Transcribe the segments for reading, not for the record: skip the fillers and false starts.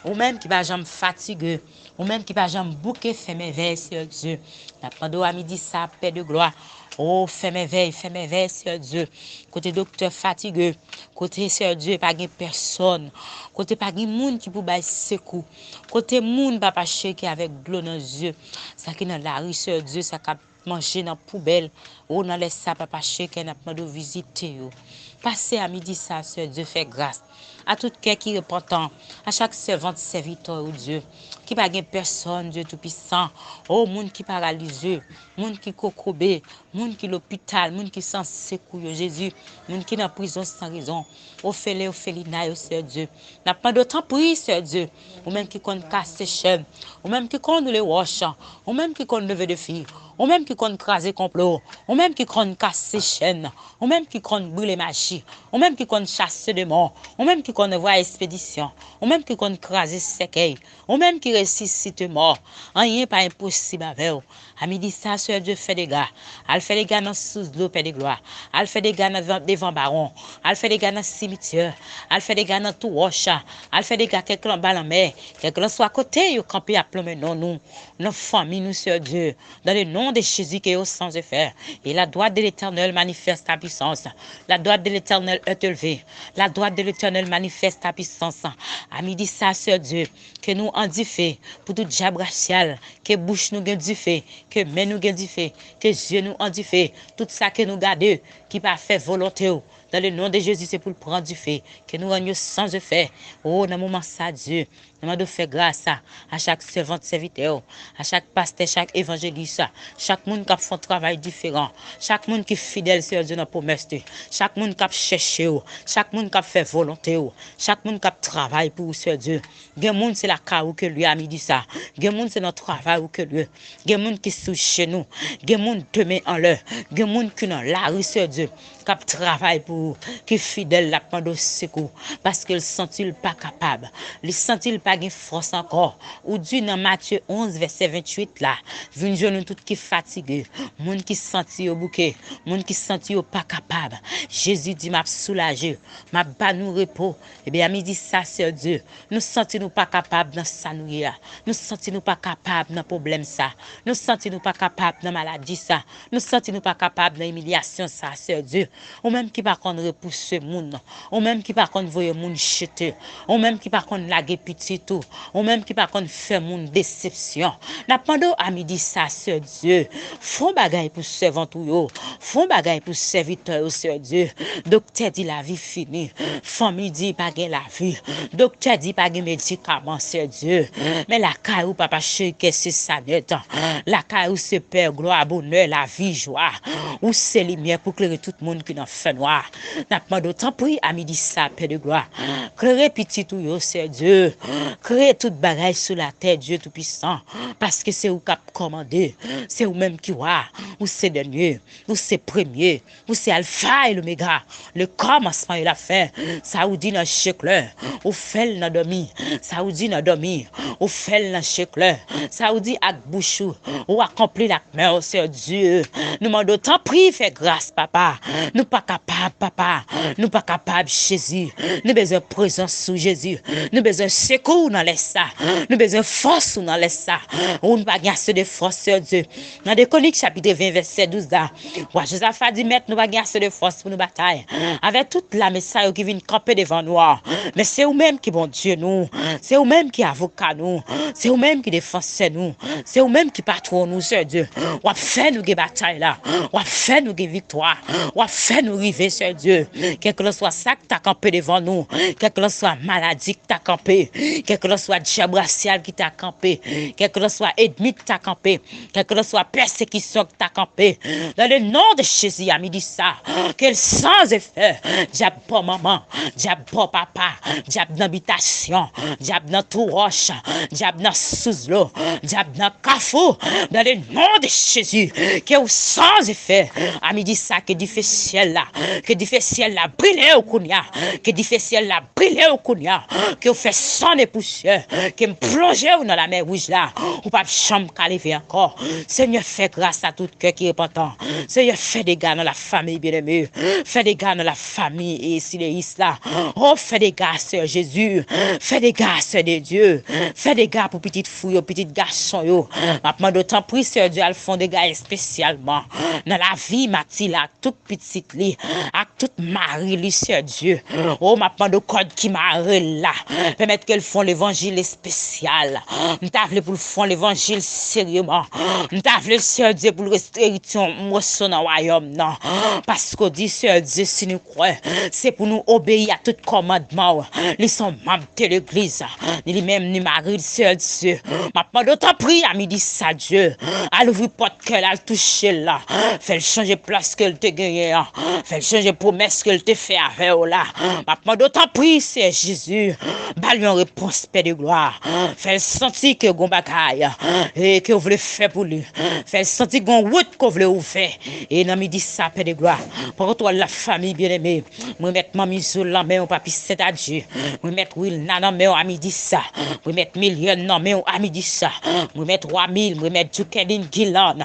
ou même qui va jamais fatigué, ou même qui va jamais bouquer, fait mes veilles, Seigneur Dieu. N'a pas à midi ça, Père de gloire. Oh, fais mes veilles, Seigneur Dieu. Côté docteur fatigué, côté, Seigneur Dieu, pas de personne. Côté pas de monde qui peut bailler secours. Côté monde, papa qui avec de l'eau dans les yeux. Ça qui dans la rue, Seigneur Dieu, ça qui manger dans la poubelle. Ou dans les sapes, papa qui n'a pas de visiter. Passez à midi ça, Seigneur Dieu, fait grâce. À tout cœur qui est repentant, à chaque servante, serviteur, oh Dieu, qui n'a pas personne, Dieu Tout-Puissant, oh, monde qui paralysé, monde qui cocobé, monde qui l'hôpital, monde qui sans secours, Jésus, monde qui dans prison sans raison, oh, fais-le, oh, fais-le, oh, Seigneur Dieu. N'a pas d'autant prix, Seigneur Dieu, ou même qui compte casser chaîne, ou même qui compte les roches, ou même qui compte lever de filles, ou même qui compte craser complot, ou même qui compte casser chaîne, ou même qui compte brûler magie, ou même qui compte chasser des morts, ou même qui compte voir expédition, ou même qui compte craser séquelles, ou même qui ressuscite mort. Rien pas impossible avec vous. À midi, ça, Seigneur Dieu fait des gars. Elle fait des gars dans sous l'eau, Père de gloire. Elle fait des gars devant baron. Elle fait des gars dans le cimetière. Elle fait des gars dans tout roche. Elle fait des gars quelqu'un en bas en mer. Quelqu'un soit à côté, ils campé à plomber non nous. Nos familles, nous, Seigneur Dieu. Dans le nom de Jésus qui est au sans effet. Et la droite de l'Éternel manifeste ta puissance. La droite de l'Éternel est élevée. La droite de l'Éternel manifeste ta puissance. À midi, ça, Seigneur Dieu, que nous en fait pour tout diable racial, que bouche nous gagne du fait, que main nous gagne du fait, que yeux nous en fait, tout ça que nous gardons, qui pas fait volonté. Dans le nom de Jésus, c'est pour le prendre du fait, que nous rendions sans effet. Oh, dans le moment ça, Dieu, nous demandons faire grâce à chaque servante, serviteur, à chaque pasteur, chaque évangéliste, chaque monde qui fait un travail différent, chaque monde qui est fidèle, Seigneur Dieu, dans la promesse, chaque monde qui cherche, chaque monde qui fait volonté, chaque monde qui travaille pour Seigneur Dieu. Gen monde c'est la carou que lui a mis dit ça. Gen monde c'est notre travail ou que lui. Gen monde qui sous chez nous. Gen monde demain en l'heure. Gen monde qui dans la rue, Seigneur Dieu, qui travaille pour qui fidèle la pendant secours parce qu'il sent-il pas capable. Il sent-il pas gain force encore. Ou dit dans Matthieu 11 verset 28 là, vinn jeune tout qui fatigué, monde qui senti au bouquet, monde qui senti au pas capable. Jésus dit m'a soulagé, m'a ba nous repos. Eh bien, il dit ça c'est Dieu. Nous sentons nous pas capables dans ça nous y a. Nous sentons nous pas capables dans problème ça. Nous sentons nous pas capables dans maladie ça. Nous sentons nous pas capables dans humiliation ça c'est Dieu. Ou même qui par contre repousser monde, ou même qui par contre voyer monde jeter, ou même qui par contre laguer petit tout, ou même qui par contre faire monde déception. N'a pendant à midi ça c'est Dieu. Font bagaille pour servant tout yo. Font bagaille pour serviteur c'est Dieu. Docteur dit la vie finie. Famille dit pas gain la vie. Docteur dit pas gain médicament c'est Dieu. Mais la caillou papa chéri qu'est-ce que ça net. La caillou c'est père gloire bonheur la vie joie. Ou c'est lumière pour éclairer tout le monde qui dans fait noir. N'a pas d'autant pris à midi ça père de gloire. Créer petit tout yo c'est Dieu. Créer toute bagaille sur la terre Dieu tout puissant parce que c'est vous qui commandé. C'est vous même qui voit. Ou c'est dernier, ou c'est premier, ou c'est alpha et l'oméga. Le commencement et la fin. Ça vous dit dans chaque heure. Ou fait dans dormi. Ça vous dit dans dormi. Ou fait dans chaque heure. Ça vous dit avec bouche ou accompli la main c'est Dieu. Nous demandons tant prie fait grâce papa. Nous pas capables papa. Nous pas capables Jésus. Nous besoin présence sous Jésus. Nous besoin secours dans les ça. Nous besoin force dans les ça. On ne pas gagner de force sur Dieu. Dans des Chroniques chapitre 20 verset 12 là. Ouais, Josaphat dit mettre nous pas gagner de force pour nous bataille. Avec toute la message qui vient camper devant nous. Mais c'est vous-même qui bon Dieu nous. C'est vous-même qui avocat nous. C'est vous-même qui défenseur nous. C'est vous-même qui patron nous sur Dieu. On fait nous des bataille là. On fait nous des victoire. On fait nous river sur Dieu. Quel que soit ça qui t'a campé devant nous. Quel que soit maladie qui t'a campé. Quel que soit diable racial qui t'a campé. Quel que soit ennemi qui t'a campé. Quel que soit persécution qui t'a campé. Dans le nom de Jésus, a mis dit ça. Quel sans effet. Diable pour maman. Diable pour papa. Diable d'habitation. Diable dans tout roche. Diable dans sous l'eau. Diable dans cafou. Dans le nom de Jésus. Que sans effet. A mis dit ça. Que difficile là. Que difficile. difficile la brûler au kounia, que difficile la brûler au kounia, que vous fait sonner poussière, que me plonger dans la mer rouge là, ou pas chambre caliver encore. Seigneur, fais grâce à tout cœur qui est repentant. Seigneur, fais des gars dans la famille bien-aimée, fais des gars dans la famille et si les là. Oh, fais des gars, Seigneur Jésus, fais des gars, Seigneur de Dieu, fais des gars pour petites fouilles, petites garçons yo. Maintenant d'autant plus, Seigneur Dieu, elles font des gars spécialement dans la vie, Mathilda, toute petite li, avec toute Marie, li, Seigneur Dieu. Oh, maintenant de code qui m'arrête là, permettre qu'elles font l'évangile spécial. Nous t'avons pour le fond l'évangile sérieusement. Nous t'avons, Seigneur Dieu, pour le rester dans le royaume, non. Parce qu'on dit, Seigneur Dieu, si nous croyons, c'est pour nous obéir à tout commandement. Ils sont membres de l'église, ni même ni Marie, Seigneur Dieu. Maintenant d'autant prie à midi ça Dieu. À l'ouvrir porte qu'elle a touché là. Fais changer place qu'elle te gagné. Fais changer promesse qu'elle te fait avec là. Maintenant d'autant prie, c'est Jésus. Bah lui en réponse, Père de gloire. Fais sentir que gon bagaille et que vous voulez faire pour lui. Fais sentir gon route que vous voulez ouvrir. Et non midi ça, Père de gloire. Pour toi la famille bien-aimée. Moi mettre mamie sur la main au papi c'est à Dieu. Moi mettre Will nan main à midi ça. Moi mettre million nan main à midi ça. Moi mettre 3000, moi mettre Dukedin Gillan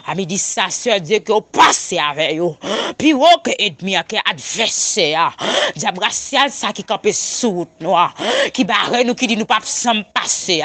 à midi ça, Seigneur Dieu que vous passez avec vous. Puis vous que ennemi que adversaire. Diable racial ça qui campe sous nous, qui barre nous qui dit nous pas sans passer.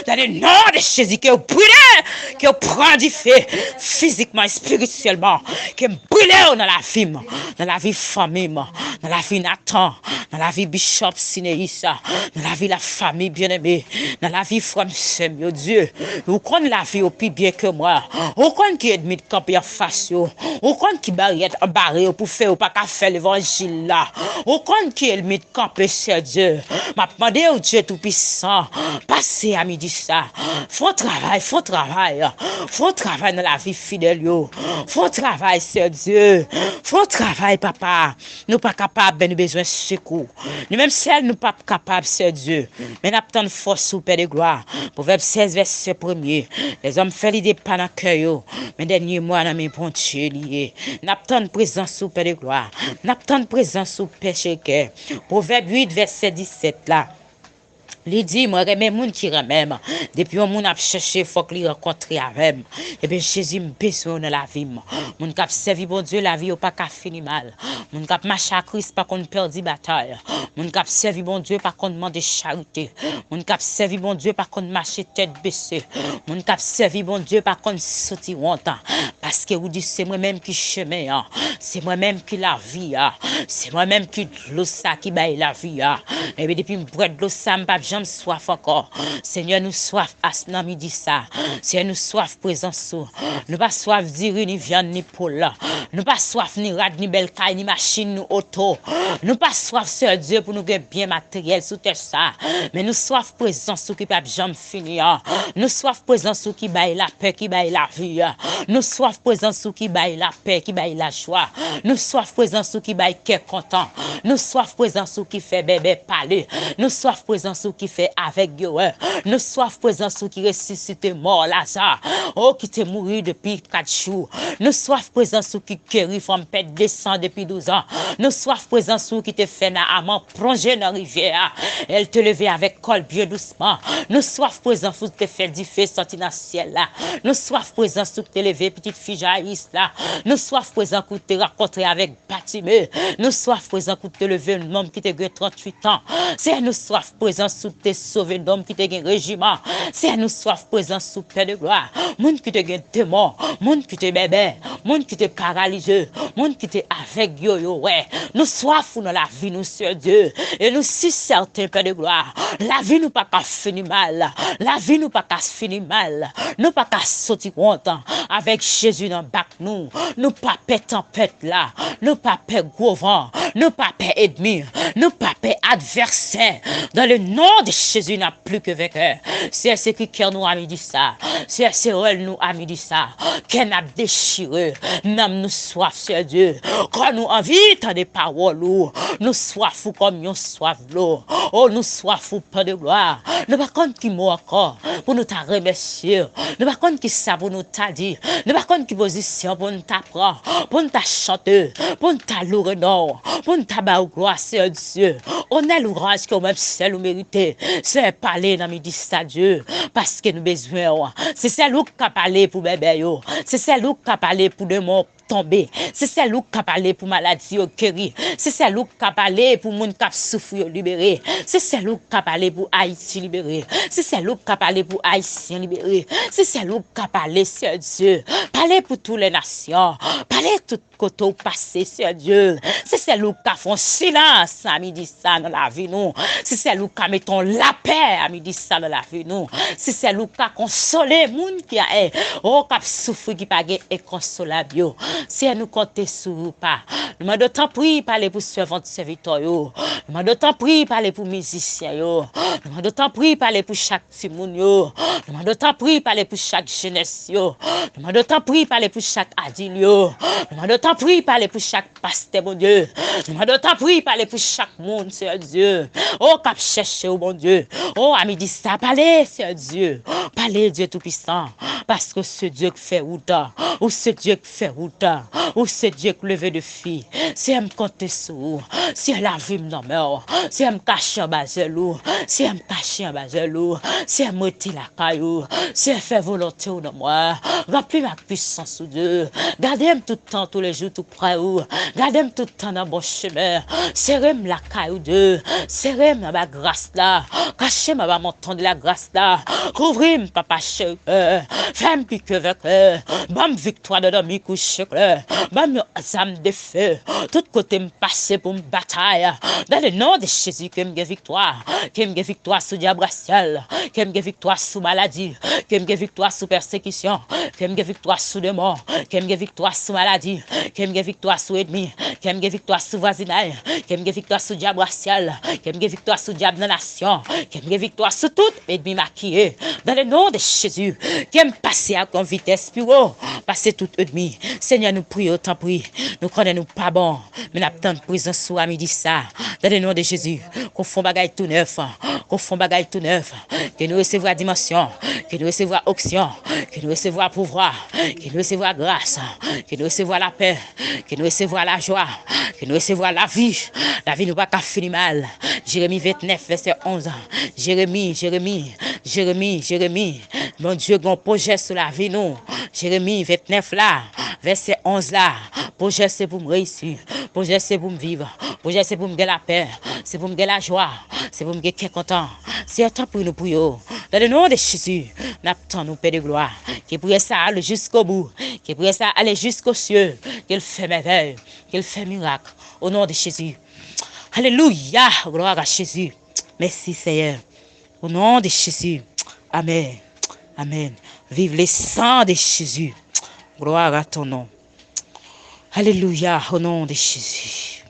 Dans le nom de Jésus que vous brûlez, que vous prenez du feu physiquement, spirituellement, que vous brûlez dans la vie, dans la vie famille, dans la vie Nathan, dans la vie Bishop Sinéissa, dans la vie la famille bien-aimée, dans la vie frère Samuel Dieu. Vous connaissez la vie au plus bien que moi. Vous connaissez qui est ennemi de camper en face, vous connaissez qui barrière en barrière pour faire ou pas qu'à faire l'évangile là. Vous connaissez qui est ennemi de camper, c'est Dieu. M'a demandé au Dieu tout puissant, passez à midi ça. Faut travail dans la vie fidèle yo. Faut travail, c'est Dieu. Faut travail, papa. Nous pas capables, nous besoin de secours. Nous même celles nous pas capables, c'est Dieu. Mais nous avons force au Père de gloire. Proverbe 16 verset 1er. Les hommes font l'idée pas dans cœur, mais dernier mois dans mes bon Dieu lié. Nous avons présence au Père de gloire. Nous avons présence au péché cœur. Proverbe 8 verset 17 là. Il dit, moi, remets moun qui remèm. Depuis un moun a cherché, faut qu'il rencontre avec. Et bien, Jésus me besoin dans la vie. Moun kap servi bon Dieu, la vie ou pas qu'à finir mal. Moun kap marche à Christ, pas qu'on perdu bataille. Moun kap servi bon Dieu, pas qu'on demande charité. Moun kap servi bon Dieu, pas qu'on marche tête baissée. Moun kap servi bon Dieu, pas qu'on sorti honte. Parce que vous dites, c'est moi-même qui chemin. C'est moi-même qui la vie. C'est moi-même qui l'eau ça qui baille la vie. Et bien, depuis me de l'eau ça, j'aime soif encore. Seigneur, nous soif à ce midi ça. Seigneur, nous soif présence. Nous pas soif dire ni viande ni poule. Nous pas soif ni rad ni belle caille ni machine ni auto. Nous pas soif Seigneur Dieu pour nous gagner bien matériel sous terre ça. Mais nous soif présence qui pas jamais finir. Nous soif présence qui baille la paix, qui baille la vie. Nous soif présence qui baille la paix, qui baille la joie. Nous soif présence qui baille cœur content. Nous soif présence qui fait bébé parler. Nous soif présence qui fait avec Dieu. Nous soif présence qui ressuscite mort Lazare. Oh, qui t'est mouru depuis 4 jours. Nous soif présence qui guérit femme pète descend depuis 12 ans. Nous soif présence qui te fait na amant plonger dans la rivière. Elle te lever avec col bien doucement. Nous soif présence qui te fait du feu sortir dans le ciel là. Nous soif présence qui te lever petite fille jaillisse là. Nous soif présence qui te rencontrer avec Batimée. Nous soif présence qui te lever un homme qui te gagne 38 ans. C'est nous soif présence sous te sauver un homme qui te gagne régiment. C'est nous soif présence sous Père de gloire. Monde qui te gagne démon, monde qui te bébé, monde qui te paralysé, monde qui te avec yo ouais. Nous soif dans la vie nous Seigneur Dieu et nous si certains Père de gloire. La vie nous pas qu'à finir mal. La vie nous pas qu'à finir mal. Nous pas qu'à sortir content avec Jésus dans bac nous. Nous pas paix tempête là. Nous pas paix gros vent. Nous pas paix ennemi. Nous pas paix adversaire. Dans le nom de Jésus n'a plus que vainqueur. C'est ce qui cœur nous a mis dit ça. C'est ce rôle nous a mis dit ça. Qu'elle n'a déchiré. Nous soif Seigneur Dieu. Quand nous envie tant des paroles nous soif comme nous soif l'eau. Oh nous soif Père de gloire. Nous pas compte qui mot encore pour nous t'a remercier. Nous pas compte qui ça pour nous t'a dit. Nous pas compte qui position pour nous t'apprendre, pour nous t'a chanter, pour nous t'a louer non, pour nous t'a ba gloire Seigneur Dieu. On a l'ouvrage que même seul nous mériter. C'est parler dans midi ça Dieu parce que nous besoin. C'est celle qui a parlé pour bébé yo. C'est celle qui a parlé pour de mon tomber. C'est celle qui a parlé pour maladie au guéri. C'est celle qui a parlé pour moun qui souffrir libéré. C'est celle qui a parlé pour Haïti libéré. C'est celle qui a parlé pour Haïtien libéré. C'est celle qui a parlé Seigneur Dieu. Parler pour toutes les nations. Parler tout côté au passé Seigneur Dieu. C'est celle qui a fait silence à midi ça dans la vie nous. C'est celle qui a mettons la paix à midi ça dans la vie nous. C'est celle qui a consolé moun qui a qui a souffrir qui pas et consolable. Si nous comptons sur vous pas, nous m'en d'autant pris parler pour servante serviteur yo. Nous m'en d'autant pris parler pour musicien yo. Nous m'en d'autant pris parler pour chaque timoun yo. Nous m'en d'autant pris parler pour chaque jeunesse yo. Nous m'en d'autant pris parler pour chaque adil yo. Nous m'en d'autant pris parler pour chaque pasteur mon Dieu. Nous m'en d'autant pris parler pour chaque monde Seigneur Dieu. Oh cap chercher au bon Dieu. Oh à midi ça parler Seigneur Dieu. Parler Dieu tout puissant parce que ce Dieu qui fait route, ou ce Dieu qui fait route, ou ce Dieu qui lève de filles, c'est me compter sur, c'est la vie dans mort, c'est me cacher en bas de l'eau, c'est me cacher en bas de l'eau, c'est me retirer la caillou, c'est faire volonté dans moi, remplis ma puissance ou Dieu, gardez-moi tout le temps, tous les jours, tout près ou, gardez-moi tout le temps dans bon chemin, serrez-moi la caillou Dieu, serrez-moi ma grâce là, cachez-moi ma montant de la grâce là, couvrez-moi papa chéri, fais-moi piquer avec eux, bam victoire de mi couche bam âme de feu, tout côté me passer pour me bataille, dans le nom de Jésus que me victoire, que me victoire sous diable racial, que me victoire sous maladie, que me victoire sous persécution, que me victoire sous démon, que me victoire sous maladie, que me victoire sous ennemi, que me victoire sous voisinage, que me victoire sous diable racial, que me victoire sous diable de nation, que me victoire sous tout ennemi maquillé, dans le nom de Jésus, que me passer à con vitesse plus haut, passer tout ennemi. Seigneur, nous prions, tant prie. Nous connaissons nous pas bon, mais nous avons de prison sous à midi ça. Dans le nom de Jésus, qu'on fasse bagaille tout neuf, qu'on fasse bagaille tout neuf, que nous recevons la dimension, que nous recevons onction, que nous recevons pouvoir, que nous recevons grâce, que nous recevons la paix, que nous recevons la joie, que nous recevons la vie. La vie nous va pas finir mal. Jérémie 29, verset 11. Jérémie. Mon Dieu, mon projet sur la vie nous. Jérémie 29 là, verset 11 là. Projet c'est pour me réussir. Projet c'est pour me vivre. Projet c'est pour me gagner la paix. C'est pour me gagner la joie. C'est pour me gagner content. C'est un temps pour nous prier. Dans le nom de Jésus, nous attendons nous Père de gloire. Qui pourrait ça aller jusqu'au bout. Qui pourrait ça aller jusqu'aux cieux. Qu'il fait merveille. Qu'il fait miracle. Au nom de Jésus. Alléluia. Gloire à Jésus. Merci Seigneur. Au nom de Jésus. Amen. Amen. Vive les sangs de Jésus. Gloire à ton nom. Alléluia. Au nom de Jésus.